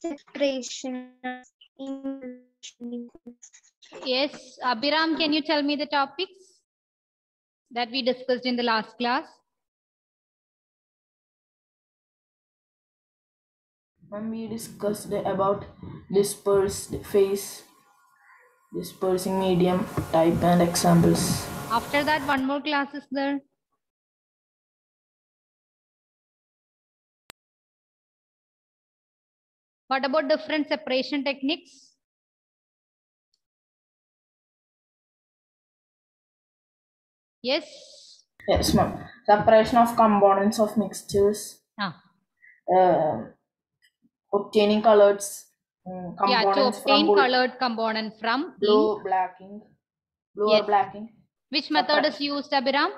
separation in Yes, Abhiram, can you tell me the topics that we discussed in the last class? When we discussed about dispersed phase, dispersing medium, type and examples. After that, one more class is there. What about different separation techniques? Yes. Yes, ma'am. Separation of components of mixtures. Obtaining colors. Yeah, to Components obtain from colored component from blue, ink. blacking. Blue Yes. or blacking. Which method is used, Abhiram?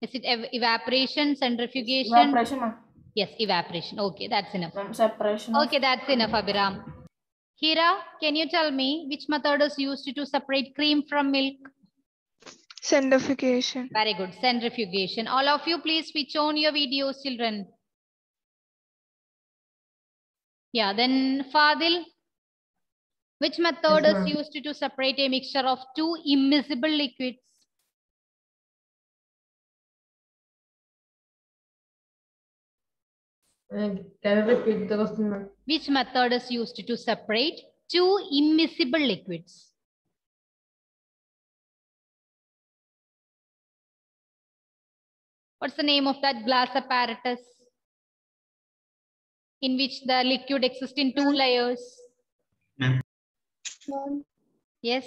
Is it evaporation, centrifugation? Evaporation, ma'am. Yes, evaporation. Okay, that's enough. Separation. Okay, that's enough, Abhiram. Hira, can you tell me which method is used to separate cream from milk? Centrifugation. Very good, centrifugation. All of you, please switch on your videos, children. Yeah, then Fadil, which method is used to separate a mixture of two immiscible liquids? Can you repeat the question? Which method is used to separate two immiscible liquids? What's the name of that glass apparatus in which the liquid exists in two layers? Ma'am. Yes.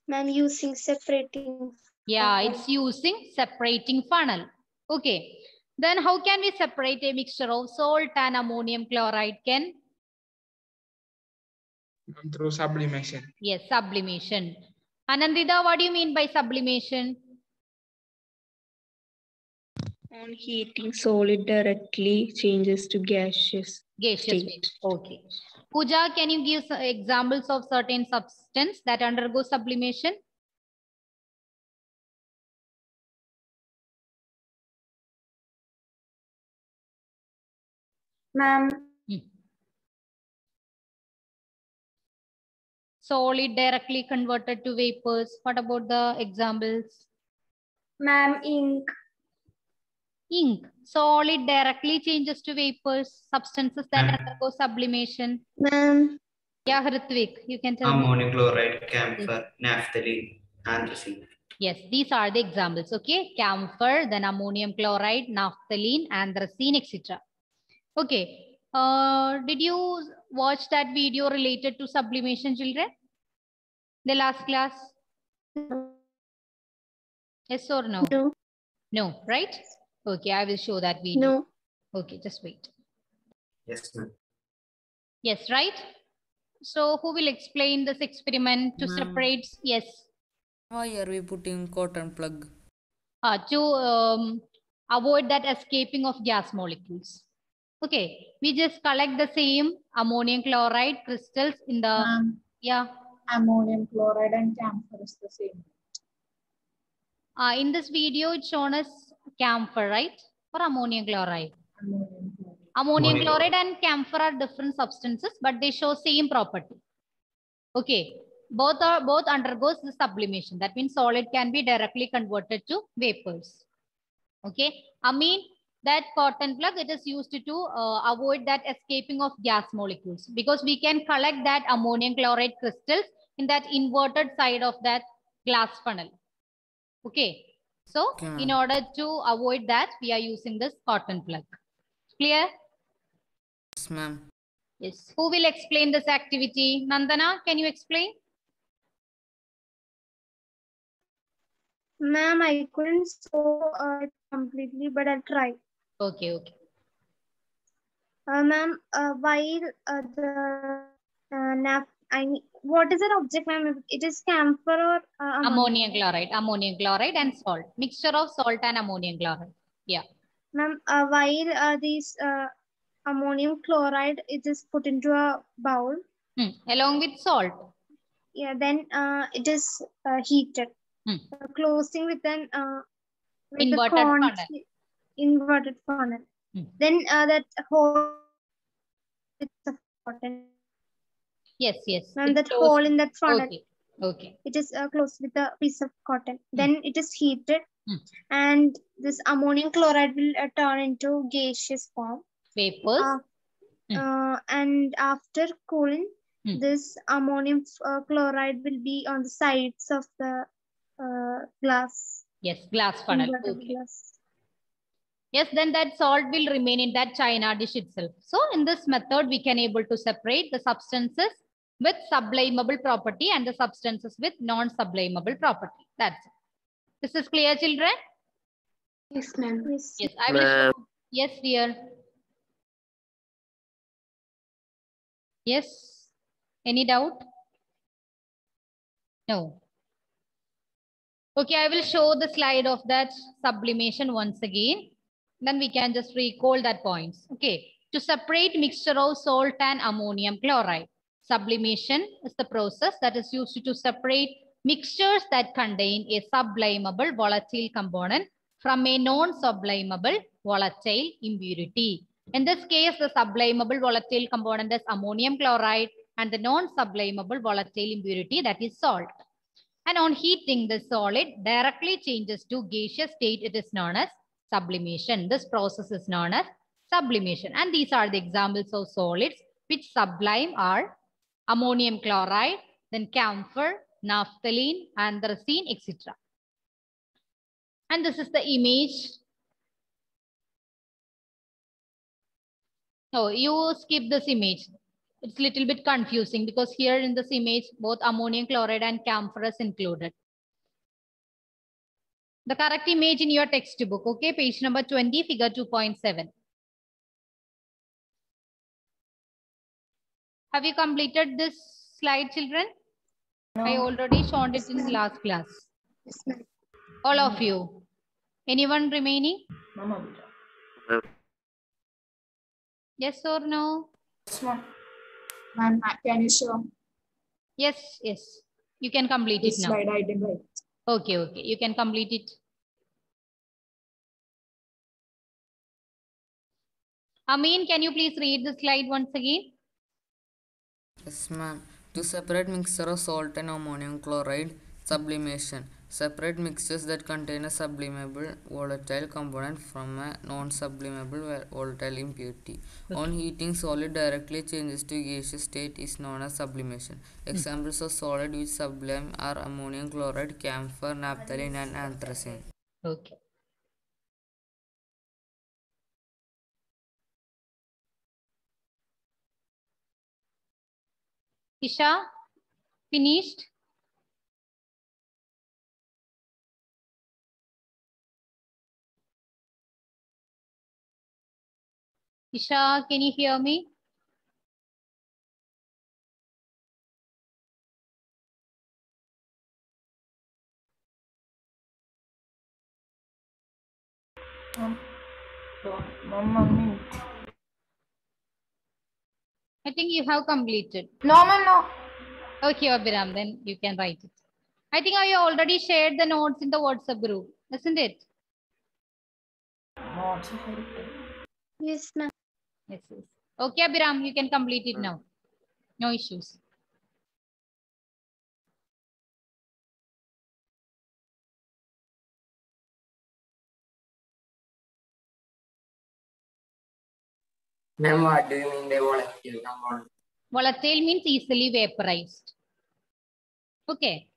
Ma'am, using separating. Yeah, it's using separating funnel. Okay. Then how can we separate a mixture of salt and ammonium chloride, Ken? Through sublimation. Yes, sublimation. Anandita, what do you mean by sublimation? On heating, solid directly changes to gaseous state. Okay. Pooja, can you give examples of certain substance that undergo sublimation? Ma'am. Solid directly converted to vapors. What about the examples? Ma'am, ink. Ink. Solid directly changes to vapors. Substances that undergo sublimation. Ma'am. Yeah, Hrithwik, you can tell me. Ammonium chloride, camphor, naphthalene, anthracene. Yes, these are the examples. Okay, camphor, then ammonium chloride, naphthalene, anthracene, etc. Okay. Did you watch that video related to sublimation, children? The last class? Yes or no? No. No, right? Okay, I will show that video. No. Okay, just wait. Yes, ma'am. Yes, right? So who will explain this experiment to separate? Yes. Why are we putting cotton plug? To avoid that escaping of gas molecules. Okay, we just collect the same ammonium chloride crystals in the, yeah. Ammonium chloride and camphor is the same. In this video, it's shown as camphor, right? Or ammonium chloride? Ammonium chloride and camphor are different substances, but they show same property. Okay, both undergoes the sublimation. That means solid can be directly converted to vapors. Okay, I mean that cotton plug, it is used to avoid that escaping of gas molecules, because we can collect that ammonium chloride crystals in that inverted side of that glass funnel. Okay, so in order to avoid that, we are using this cotton plug. Clear? Yes, ma'am. Yes. Who will explain this activity? Nandana, can you explain? Ma'am, I couldn't show it completely, but I'll try. Okay, okay. Ma'am, while what is an object, ma'am? It is camphor or ammonium chloride and salt. Mixture of salt and ammonium chloride. Yeah. Ma'am, while these ammonium chloride is put into a bowl. Along with salt. Yeah, then it is heated. Closing with an inverted funnel. Inverted funnel. Then that hole is cotton. Yes, yes. And that hole in that front. Okay. Okay. It is closed with a piece of cotton. Then it is heated, Hmm. and this ammonium chloride will turn into gaseous form. Vapors. And after cooling, this ammonium chloride will be on the sides of the glass. Yes, glass funnel. Okay. Glass. Yes, then that salt will remain in that china dish itself. So in this method, we can able to separate the substances with sublimable property and the substances with non-sublimable property. That's it. This is clear, children? Yes, ma'am. Yes. Yes, I will show. Yes, dear. Yes. Any doubt? No. Okay, I will show the slide of that sublimation once again. Then we can just recall that points. Okay. To separate mixture of salt and ammonium chloride. Sublimation is the process that is used to separate mixtures that contain a sublimable volatile component from a non-sublimable volatile impurity. In this case, the sublimable volatile component is ammonium chloride and the non-sublimable volatile impurity, that is salt. And on heating, the solid directly changes to gaseous state. It is known as sublimation. This process is known as sublimation. And these are the examples of solids which sublime are ammonium chloride, then camphor, naphthalene, anthracene, etc. And this is the image. Oh, you skip this image. It's a little bit confusing because here in this image, both ammonium chloride and camphor is included. The correct image in your textbook, okay? Page number 20, figure 2.7. Have you completed this slide, children? No. I already shown it in last class. Yes, ma'am. All of you. Anyone remaining? No. Yes or no? Yes, ma'am. Ma'am, can you show Yes, yes. You can complete this it now. slide? I didn't write. Okay, okay. You can complete it. Amin, can you please read the slide once again? Yes, ma'am. To separate mixture of salt and ammonium chloride, sublimation. Separate mixtures that contain a sublimable volatile component from a non-sublimable volatile impurity. Okay. On heating, solid directly changes to gaseous state is known as sublimation. Examples of solid which sublime are ammonium chloride, camphor, naphthalene, and anthracene. Okay. Isha, finished? Isha, can you hear me? I think you have completed. No, ma'am, no. Okay, Abhiram, then you can write it. I think I already shared the notes in the WhatsApp group, isn't it? Yes, ma'am. Yes, yes. Okay, Abhiram, you can complete it now. No issues. Ma'am, what do you mean by volatile compound? Volatile means easily vaporized. Okay.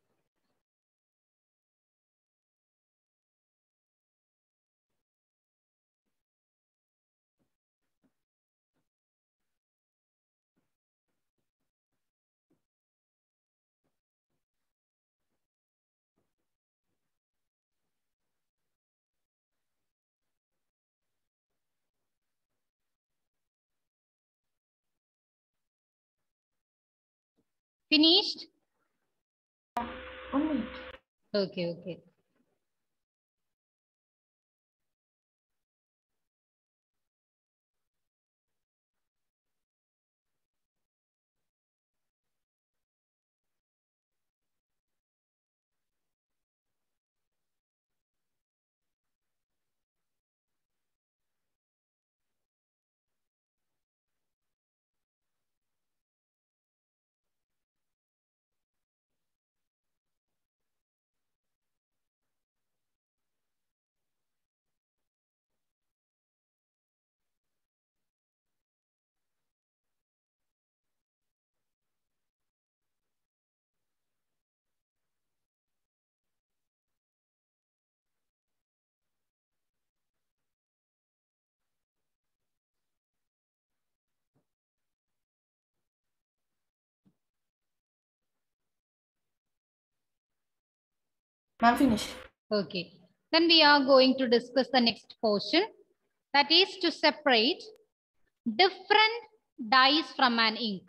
Finished? Okay, okay. Ma'am, finish. Okay. Then we are going to discuss the next portion. That is to separate different dyes from an ink.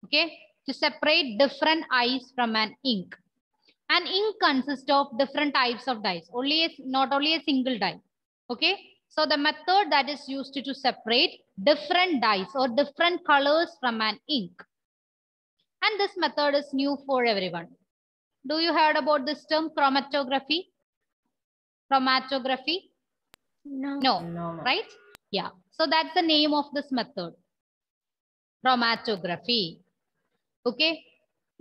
Okay. To separate different dyes from an ink. An ink consists of different types of dyes. Not only a single dye. Okay. So the method that is used to separate different dyes or different colors from an ink. And this method is new for everyone. Do you heard about this term chromatography? Chromatography? No, right? Yeah. So that's the name of this method. Chromatography. Okay.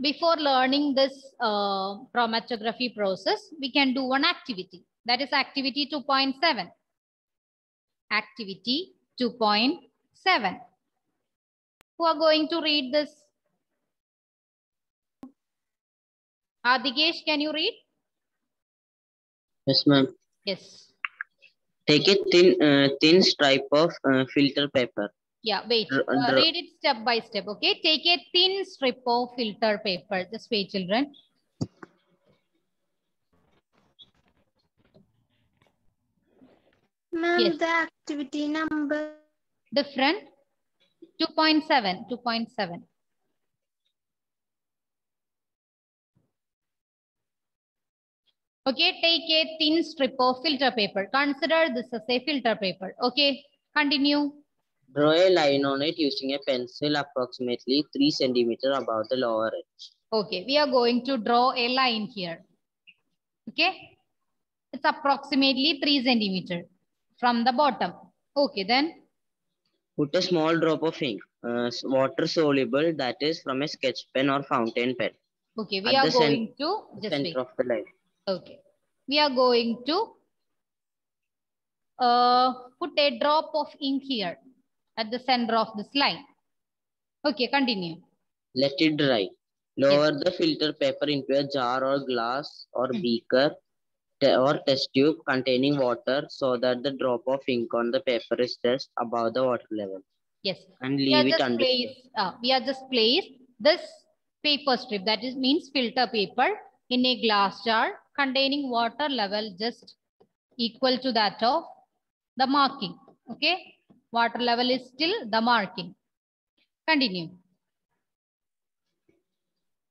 Before learning this chromatography process, we can do one activity. That is activity 2.7. Activity 2.7. Who are going to read this? Adikesh, can you read? Yes, ma'am. Yes. Take a thin stripe of filter paper. Yeah, wait. Read it step by step. Okay. Take a thin strip of filter paper. Just wait, children. Ma'am, yes. The activity number? Different. 2.7. 2.7. Okay, take a thin strip of filter paper. Consider this as a filter paper. Okay, continue. Draw a line on it using a pencil approximately 3 centimeters above the lower edge. Okay, we are going to draw a line here. Okay, it's approximately 3 centimeters from the bottom. Okay, then. Put a small drop of ink, water soluble, that is from a sketch pen or fountain pen. Okay, we are going to just center wait. Of the line. Okay, we are going to put a drop of ink here at the center of this line. Okay, continue. Let it dry. Lower the filter paper into a jar or glass or beaker or test tube containing water so that the drop of ink on the paper is just above the water level. Yes. And leave it undisturbed. We are just placed this paper strip, that is means filter paper, in a glass jar containing water level just equal to that of the marking. Okay. Water level is still the marking. Continue.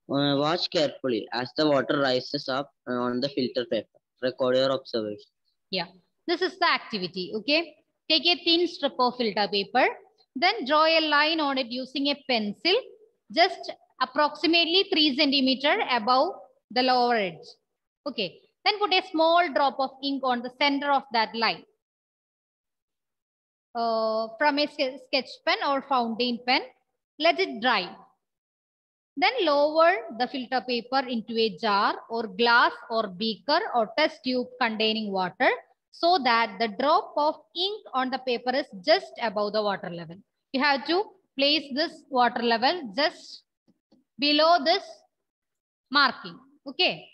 Watch carefully as the water rises up on the filter paper. Record your observation. Yeah. This is the activity. Okay. Take a thin strip of filter paper. Then draw a line on it using a pencil, just approximately 3 centimeters above the lower edge. Okay. Then put a small drop of ink on the center of that line. From a sketch pen or fountain pen, let it dry. Then lower the filter paper into a jar or glass or beaker or test tube containing water so that the drop of ink on the paper is just above the water level. You have to place this water level just below this marking. Okay.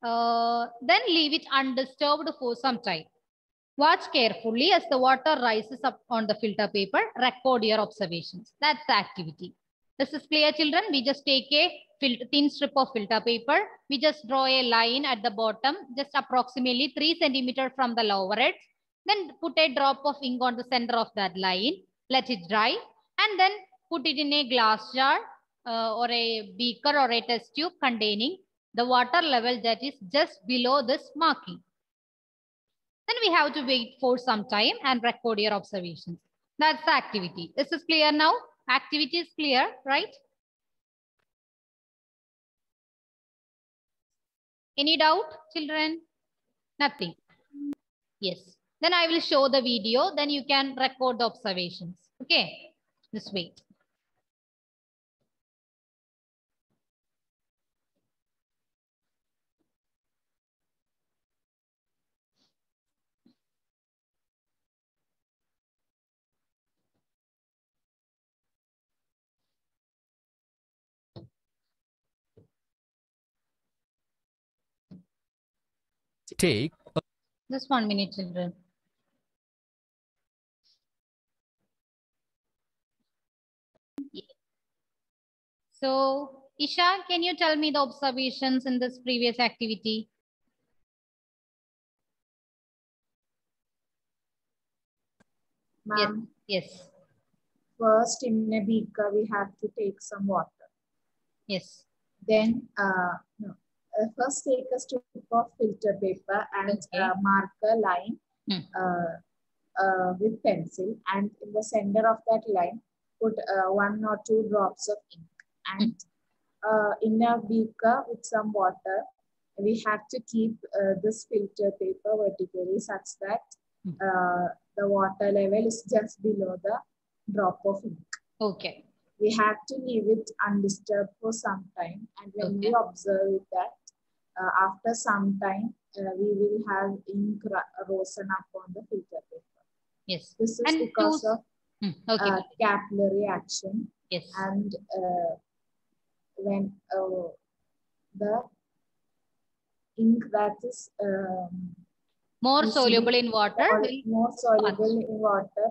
Then leave it undisturbed for some time. Watch carefully as the water rises up on the filter paper. Record your observations. That's the activity. This is clear, children. We just take a thin strip of filter paper. We just draw a line at the bottom, just approximately 3 centimeters from the lower edge. Then put a drop of ink on the center of that line. Let it dry. And then put it in a glass jar or a beaker or a test tube containing the water level that is just below this marking. Then we have to wait for some time and record your observations. That's the activity. This is clear now? Activity is clear, right? Any doubt, children? Nothing. Yes. Then I will show the video. Then you can record the observations. Okay. Just wait. Take just 1 minute, children. So Isha, can you tell me the observations in this previous activity? Ma'am, yes. First, in a beaker, we have to take some water. Yes. Then, first take a strip of filter paper and mark a line with pencil. And in the center of that line, put 1 or 2 drops of ink. And in a beaker with some water, we have to keep this filter paper vertically such that the water level is just below the drop of ink. Okay. We have to leave it undisturbed for some time, and when we observe that, after some time, we will have ink risen up on the filter paper. Yes. This is because of capillary action. Yes. And when the ink that is more soluble in water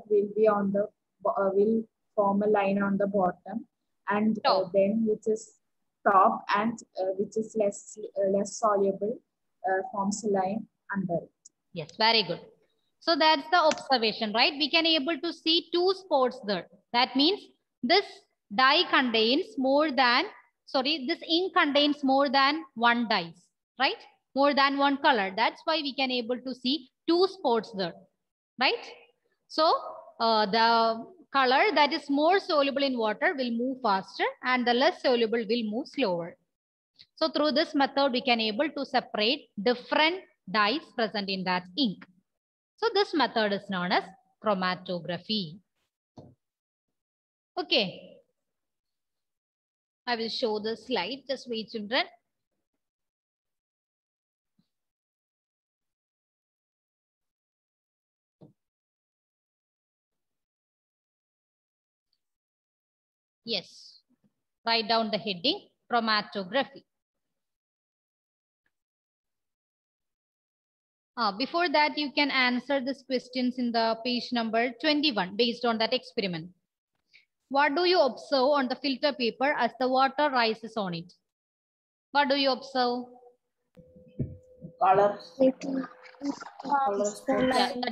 will be on the will form a line on the bottom, and then which is top and which is less soluble forms a line under it. Yes, very good. So that's the observation, right? We can able to see 2 spots there. That means this dye contains more than, this ink contains more than 1 dyes, right? More than 1 color. That's why we can able to see 2 spots there, right? So the color that is more soluble in water will move faster and the less soluble will move slower. So through this method, we can able to separate different dyes present in that ink. So this method is known as chromatography. Okay. I will show the slide. Just wait, children. Yes. Write down the heading, chromatography. Before that, you can answer these questions in the page number 21 based on that experiment. What do you observe on the filter paper as the water rises on it? What do you observe? Colors. The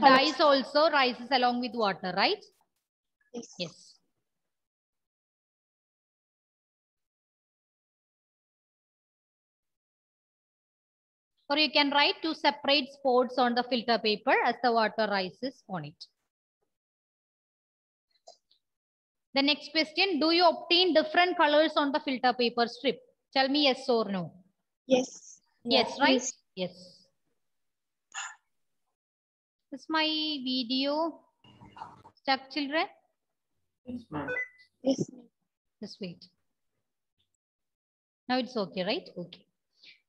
dyes also rises along with water, right? Yes. Yes. Or you can write 2 separate spots on the filter paper as the water rises on it. The next question, do you obtain different colors on the filter paper strip? Tell me yes or no. Yes. Yes, right? Yes. Is my video stuck, children? Yes, ma'am. Yes. Just wait. Now it's okay, right? Okay.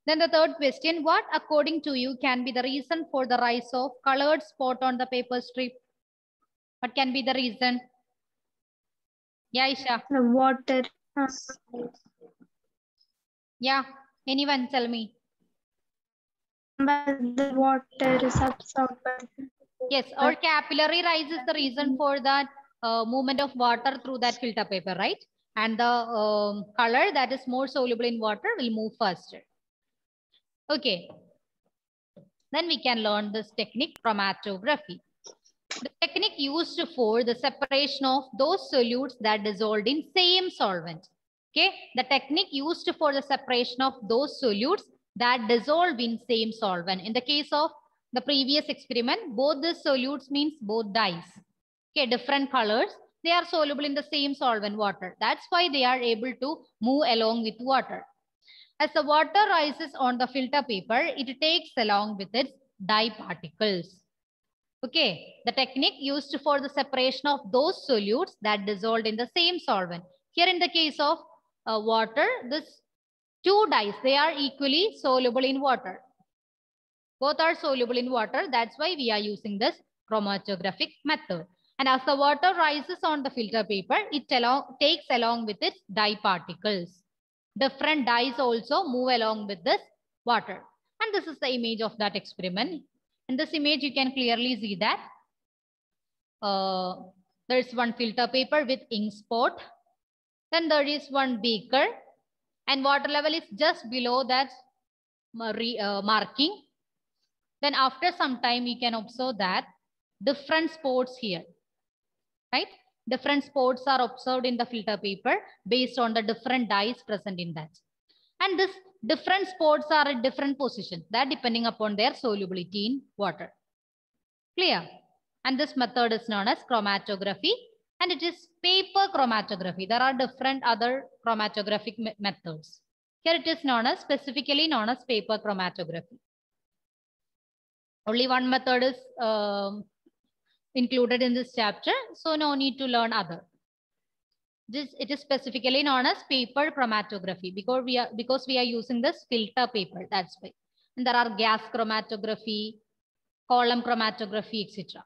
Then the third question, what according to you can be the reason for the rise of colored spot on the paper strip? What can be the reason? Yeah, Isha. The water. Yeah, anyone tell me. But the water is absorbed. Yes, or capillary rise is the reason for that movement of water through that filter paper, right? And the color that is more soluble in water will move faster. Okay. Then we can learn this technique, chromatography. The technique used for the separation of those solutes that dissolved in same solvent. Okay, the technique used for the separation of those solutes that dissolve in same solvent. In the case of the previous experiment, both the solutes means both dyes. Okay, different colors. They are soluble in the same solvent, water. That's why they are able to move along with water. As the water rises on the filter paper, it takes along with its dye particles. Okay, the technique used for the separation of those solutes that dissolved in the same solvent. Here in the case of water, this 2 dyes, they are equally soluble in water. Both are soluble in water. That's why we are using this chromatographic method. And as the water rises on the filter paper, it takes along with its dye particles. Different dyes also move along with this water. And this is the image of that experiment. In this image, you can clearly see that there is one filter paper with ink spot. Then there is one beaker and water level is just below that marking, then after some time we can observe that different spots here, right? Different spots are observed in the filter paper based on the different dyes present in that. And this different spots are at different positions, that depending upon their solubility in water. Clear? And this method is known as chromatography, and it is paper chromatography. There are different other chromatographic methods. Here it is known as, specifically known as paper chromatography. Only one method is included in this chapter, so no need to learn other. It is specifically known as paper chromatography because we are using this filter paper. That's why. And there are gas chromatography, column chromatography, etc.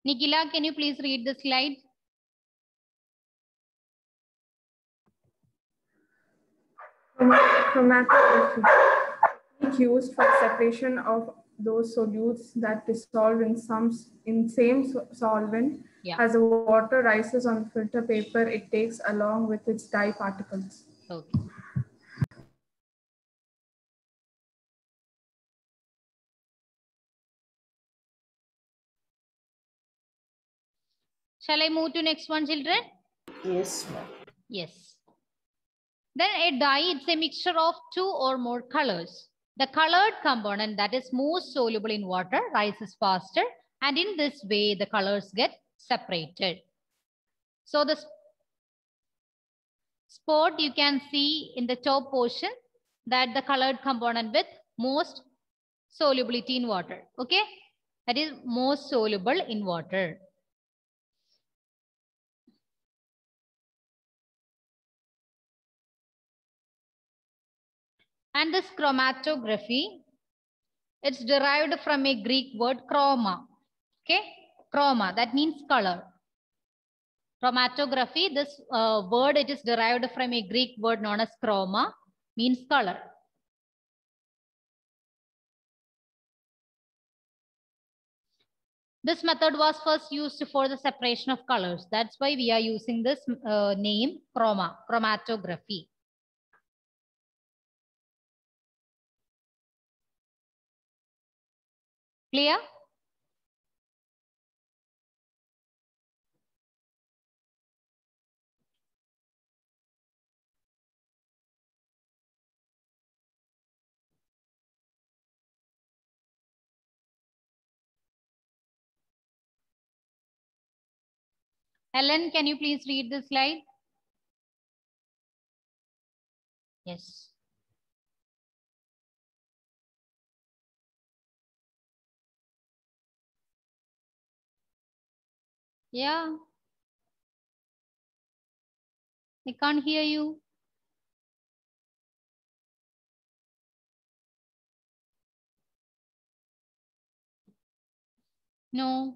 Nikila, can you please read the slide? Chromatography used for separation of those solutes that dissolve in same solvent. Yeah. As the water rises on filter paper, it takes along with its dye particles. Okay. Shall I move to next one, children? Yes. Yes. Then a dye, it's a mixture of two or more colors. The colored component that is most soluble in water rises faster, and in this way the colors get separated. So the spot you can see in the top portion, that the colored component with most solubility in water. Okay, that is most soluble in water. And this chromatography, it's derived from a Greek word chroma. Okay, chroma, that means color. Chromatography, this word, it is derived from a Greek word known as chroma, means color. This method was first used for the separation of colors. That's why we are using this name chromatography. Clear? Ellen, can you please read the slide? Yes. Yeah. I can't hear you. No.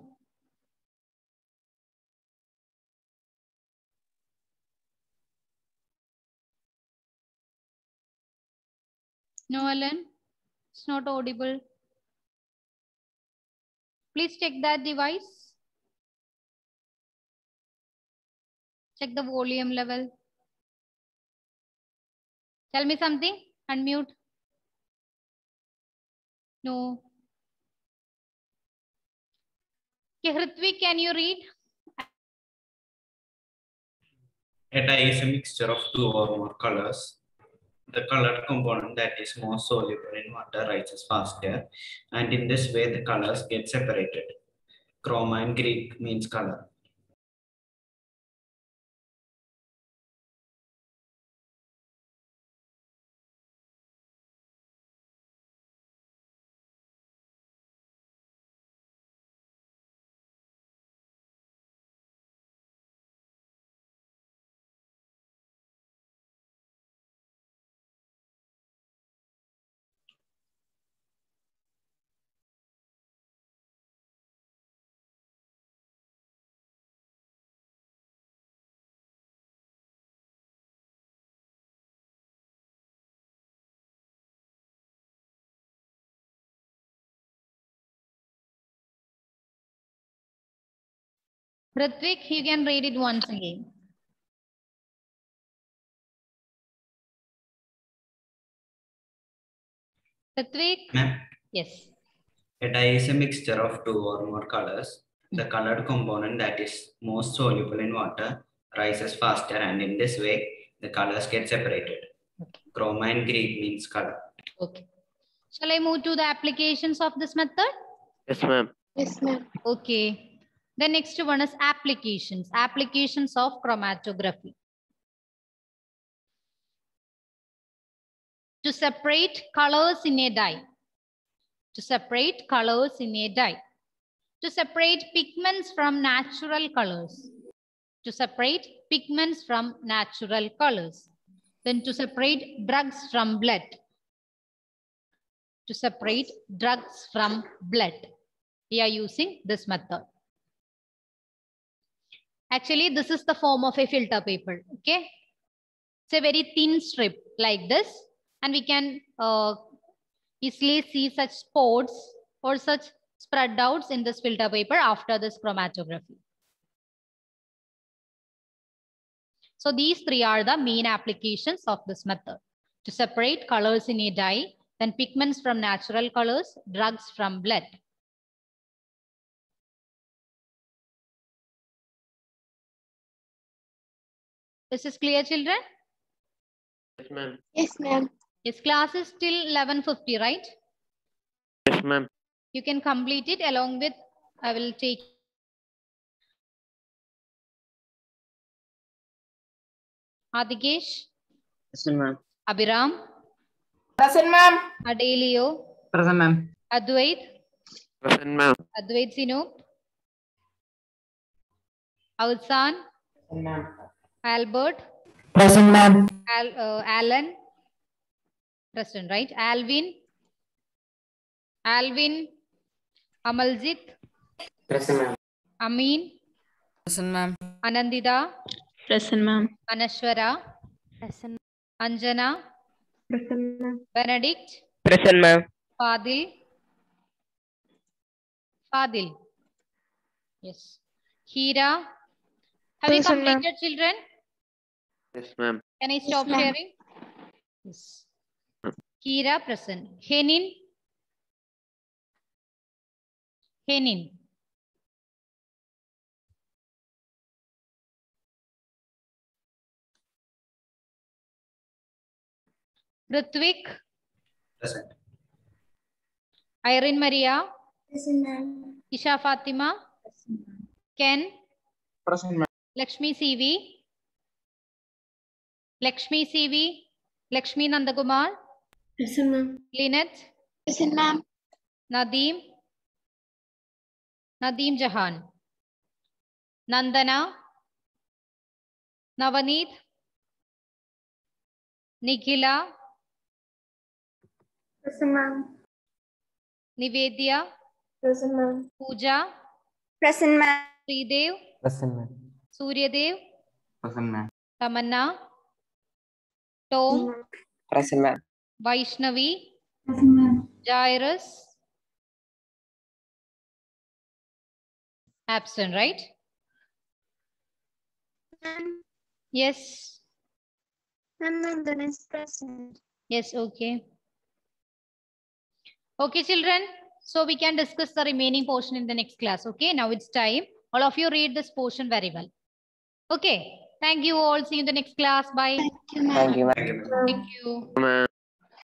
No, Ellen. It's not audible. Please check that device. Check the volume level. Tell me something. Unmute. No. Okay, Hrithwik, can you read? A dye is a mixture of two or more colors. The colored component that is more soluble in water rises faster, and in this way the colors get separated. Chroma in Greek means color. Ritvik, you can read it once again. Ritvik? Yes. A dye is a mixture of two or more colors. The colored component that is most soluble in water rises faster, and in this way, the colors get separated. Okay. Chroma in Greek means color. Okay. Shall I move to the applications of this method? Yes, ma'am. Yes, ma'am. Okay. The next one is applications. Applications of chromatography. To separate colors in a dye. To separate colors in a dye. To separate pigments from natural colors. To separate pigments from natural colors. Then to separate drugs from blood. To separate drugs from blood. We are using this method. Actually, this is the form of a filter paper. Okay. It's a very thin strip like this. And we can easily see such spots or such spread outs in this filter paper after this chromatography. So these three are the main applications of this method. To separate colors in a dye, then pigments from natural colors, drugs from blood. This is clear, children? Yes, ma'am. Yes, ma'am. Yes, class is till 11:50, right? Yes, ma'am. You can complete it along with, I will take Adikesh. Present, ma'am. Abhiram. Present, ma'am. Adelio. Present, ma'am. Advait. Present, ma'am. Advait Sinoop. Autsan. Present, ma'am. Albert. Present, ma'am. Alan. Present, right? Alvin. Amaljit. Present, ma'am. Amin. Present, ma'am. Anandita. Present, ma'am. Anashwara. Present. Anjana. Present, ma'am. Benedict. Present, ma'am. Fadil. Yes. Hira. Have you Present, ma'am. completed, children? Yes, ma'am. Can I stop ma'am. sharing? Yes. Hira present. Henin. Ritvik. Present. Irene Maria. Present, ma'am. Isha Fatima. Ken. Present, ma'am. Lakshmi CV. Lakshmi Nandakumar. Present, ma'am. Lynette. Present, ma'am. Nadeem Jahan. Nandana. Navaneet. Nikhila. Present, ma'am. Nivedya. Present, ma'am. Pooja. Present, ma'am. Sridev. Present, ma'am. Suryadev. Present, ma'am. Tamanna. Tom. Present, ma'am. Vaishnavi. Present, ma'am. Jairus. Absent, right? Yes. Nandana is present. Yes, okay. Okay, children. So we can discuss the remaining portion in the next class. Okay, now it's time. All of you read this portion very well. Okay. Thank you all. See you in the next class. Bye. Thank you, ma'am. Thank you, ma'am. Thank you, ma'am. Thank you. Ma'am.